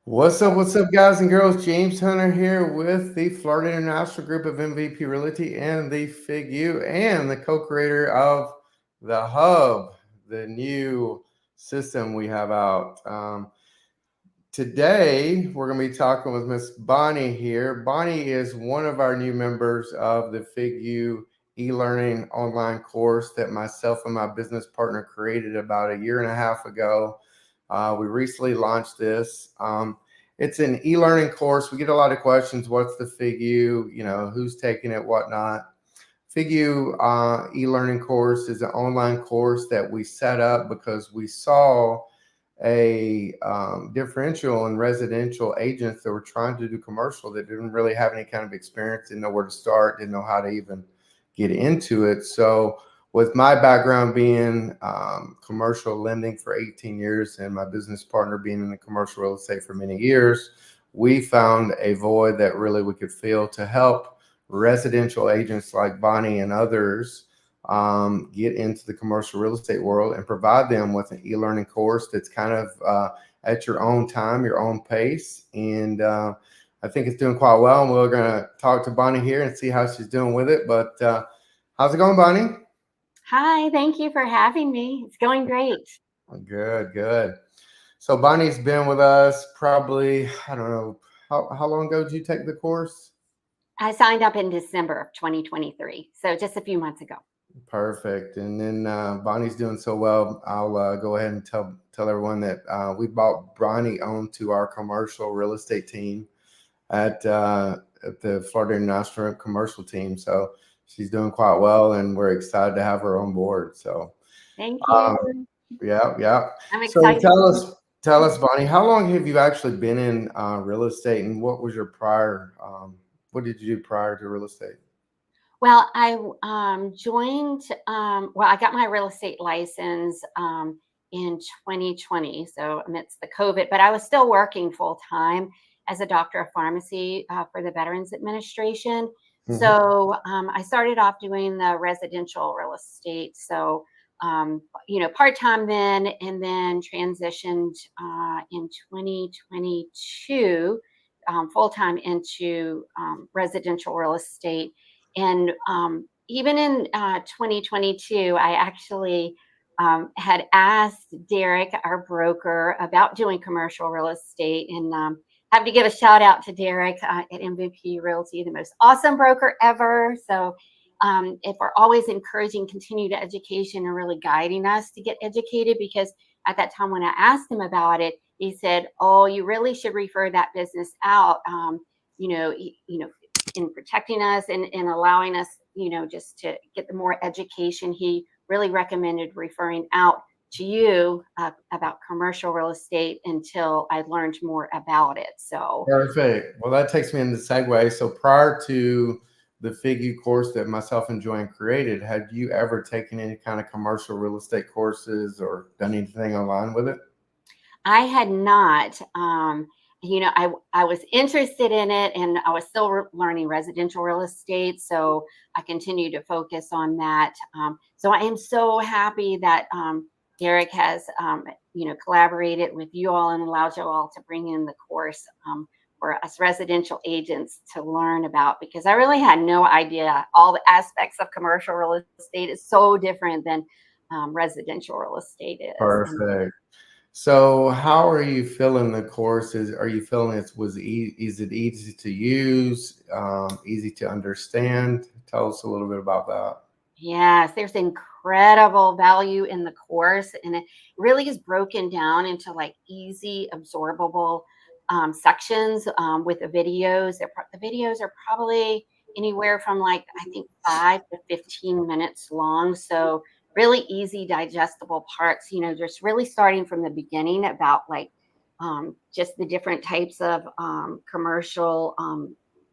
What's up, guys and girls? James Hunter here with the Florida International Group of MVP Realty and the Figu and the co-creator of the Hub, the new system we have out. Today, we're going to be talking with Miss Bonnie here. Bonnie is one of our new members of the Figu e-learning online course that myself and my business partner created about a year and a half ago. We recently launched this. It's an e-learning course. We get a lot of questions. What's the Figu? Who's taking it, whatnot. Figu e-learning course is an online course that we set up because we saw a differential in residential agents that were trying to do commercial that didn't really have any kind of experience, didn't know where to start, didn't know how to even get into it. So with my background being commercial lending for 18 years and my business partner being in the commercial real estate for many years, we found a void that really we could fill to help residential agents like Bonnie and others get into the commercial real estate world and provide them with an e-learning course that's kind of at your own time, your own pace. And I think it's doing quite well. And we're going to talk to Bonnie here and see how she's doing with it. But how's it going, Bonnie? Hi, thank you for having me. It's going great. Good. So Bonnie's been with us probably, I don't know, how long ago did you take the course? I signed up in December of 2023, so just a few months ago. Perfect. And then Bonnie's doing so well. I'll go ahead and tell everyone that we bought Bonnie onto our commercial real estate team at the Florida International commercial team. So she's doing quite well, and we're excited to have her on board. So Thank you. yeah. I'm So excited. tell us, Bonnie, how long have you actually been in real estate, and what was your prior? What did you do prior to real estate? Well, I joined, I got my real estate license in 2020, so amidst the COVID, but I was still working full time as a doctor of pharmacy for the Veterans Administration. Mhm. So I started off doing the residential real estate. So, part time then, and then transitioned in 2022 full time into residential real estate. And even in 2022, I actually had asked Derek, our broker, about doing commercial real estate, and have to give a shout out to Derek at MVP Realty, the most awesome broker ever. So if we're always encouraging continued education and really guiding us to get educated, because at that time when I asked him about it, he said, "Oh, you really should refer that business out." You know, in protecting us and allowing us, just to get the more education, he really recommended referring out to you about commercial real estate until I learned more about it. So, Perfect. Well, that takes me into segue. So prior to the Figu course that myself and Joanne created, had you ever taken any kind of commercial real estate courses or done anything online with it? I had not. I was interested in it, and I was still learning residential real estate, so I continue to focus on that. So I am so happy that Derek has, collaborated with you all and allowed you all to bring in the course for us residential agents to learn about, because I really had no idea all the aspects of commercial real estate is so different than residential real estate is. And Perfect. So how are you feeling the courses? Are you feeling is it easy to use, easy to understand? Tell us a little bit about that. yes, there's incredible value in the course, and it really is broken down into like easy, absorbable sections with the videos. The videos are probably anywhere from, like, I think 5 to 15 minutes long. So really easy, digestible parts. Just really starting from the beginning about like just the different types of commercial,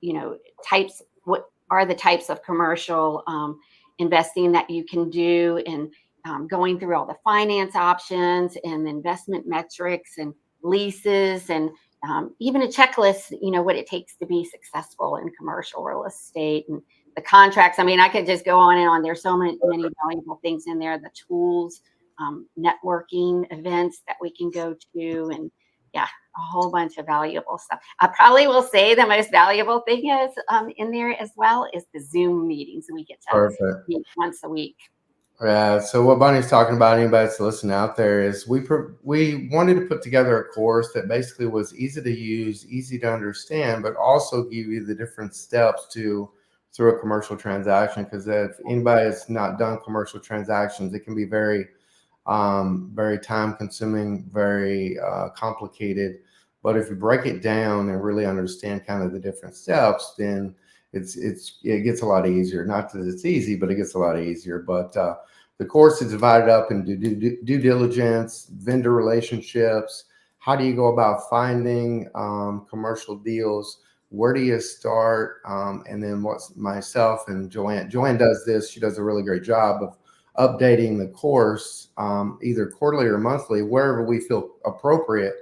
you know, types. What are the types of commercial investing that you can do, and going through all the finance options and investment metrics and leases, and even a checklist, what it takes to be successful in commercial real estate, and the contracts. I mean, I could just go on and on. There's so many valuable things in there, the tools, networking events that we can go to, and yeah, a whole bunch of valuable stuff. I probably will say the most valuable thing is in there as well is the Zoom meetings. We get to Perfect. meet once a week. Yeah. So what Bonnie's talking about, anybody that's listening out there, is we wanted to put together a course that basically was easy to use, easy to understand, but also give you the different steps to through a commercial transaction. Because if anybody has not done commercial transactions, it can be very time consuming, very complicated. But if you break it down and really understand kind of the different steps, then it gets a lot easier. Not that it's easy, but it gets a lot easier. But the course is divided up into due diligence, vendor relationships. How do you go about finding commercial deals? Where do you start? And then what's myself and Joanne? Joanne does this. She does a really great job of updating the course either quarterly or monthly, wherever we feel appropriate,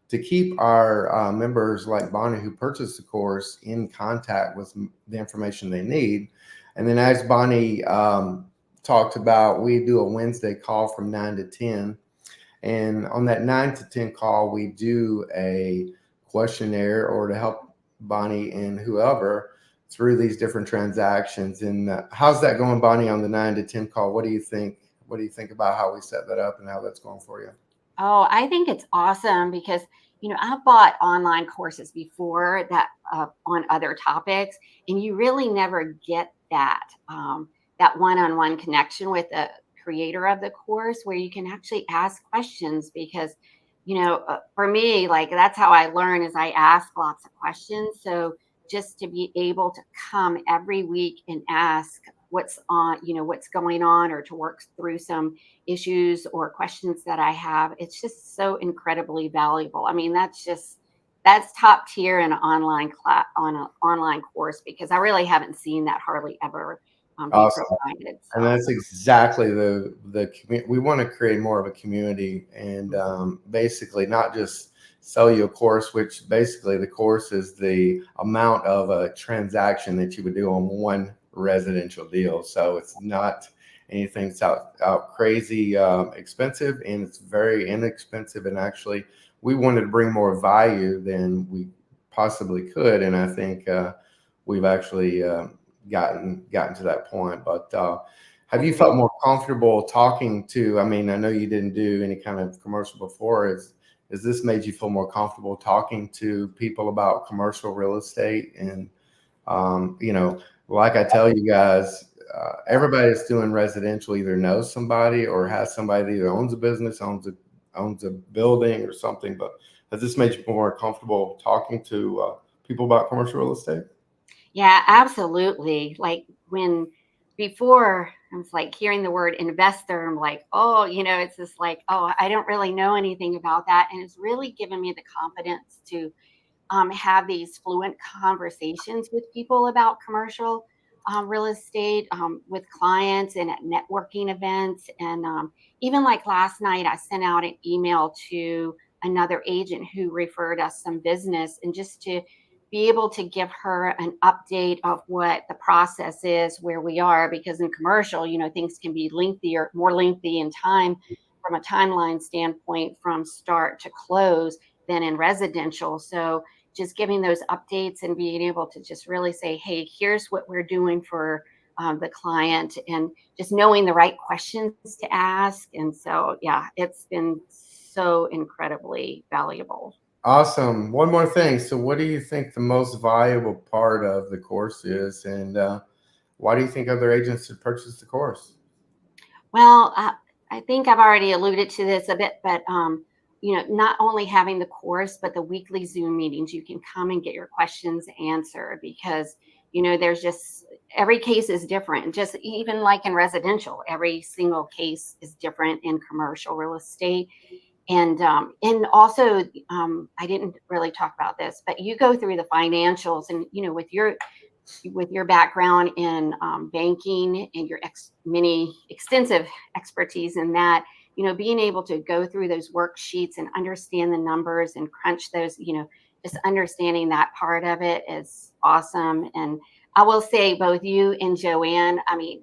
to keep our members like Bonnie who purchased the course in contact with the information they need. And then as Bonnie talked about, we do a Wednesday call from 9 to 10. And on that 9 to 10 call, we do a questionnaire or to help Bonnie and whoever through these different transactions. And how's that going, Bonnie, on the 9 to 10 call? What do you think? What do you think about how we set that up and how that's going for you? Oh, I think it's awesome because, I've bought online courses before that on other topics, and you really never get that one-on-one connection with the creator of the course where you can actually ask questions because, for me, like that's how I learn is I ask lots of questions. So just to be able to come every week and ask what's going on or to work through some issues or questions that I have. It's just so incredibly valuable. I mean, that's top tier in an online class on an online course because I really haven't seen that hardly ever be Awesome. provided. And So that's exactly we want to create more of a community and basically not just sell you a course, which basically the course is the amount of a transaction that you would do on one residential deal. So it's not anything that's out crazy expensive, and it's very inexpensive. And actually, we wanted to bring more value than we possibly could, and I think we've actually gotten to that point. But have you that's felt more comfortable talking to? I mean, I know you didn't do any kind of commercial before. Is this made you feel more comfortable talking to people about commercial real estate? And like I tell you guys, everybody that's doing residential either knows somebody or has somebody that either owns a business, owns a building or something. But has this made you more comfortable talking to people about commercial real estate? Yeah, absolutely. Like when before I was like hearing the word investor, I'm like, oh, it's just like, oh, I don't really know anything about that. And it's really given me the confidence to have these fluent conversations with people about commercial real estate with clients and at networking events. And even like last night, I sent out an email to another agent who referred us some business and just to be able to give her an update of what the process is where we are because in commercial things can be more lengthy in time from a timeline standpoint from start to close than in residential. So just giving those updates and being able to just really say, hey, here's what we're doing for the client and just knowing the right questions to ask. And so, yeah, it's been so incredibly valuable. Awesome. One more thing. So, what do you think the most valuable part of the course is, and why do you think other agents should purchase the course? Well, I think I've already alluded to this a bit, but not only having the course, but the weekly Zoom meetings, you can come and get your questions answered because there's just every case is different. Just even like in residential, every single case is different in commercial real estate. And also, I didn't really talk about this, but you go through the financials, and with your background in banking and your many extensive expertise in that, being able to go through those worksheets and understand the numbers and crunch those, just understanding that part of it is awesome. And I will say both you and Joanne, I mean,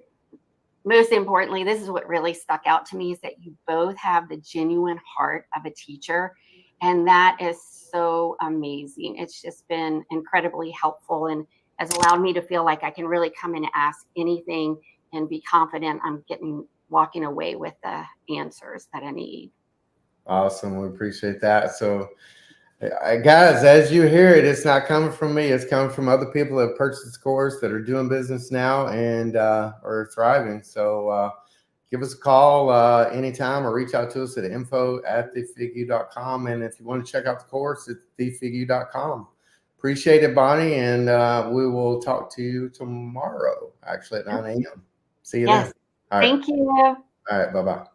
most importantly, this is what really stuck out to me is that you both have the genuine heart of a teacher And that is so amazing. It's just been incredibly helpful and has allowed me to feel like I can really come and ask anything and be confident I'm walking away with the answers that I need. Awesome. We appreciate that. So, guys, as you hear it, it's not coming from me. It's coming from other people that have purchased this course that are doing business now and are thriving. So give us a call anytime or reach out to us at info@thefigu.com. And if you want to check out the course, it's thefigu.com. Appreciate it, Bonnie. And we will talk to you tomorrow, actually at 9 a.m. See you then. Yes. All right. Thank you. All right. Bye-bye.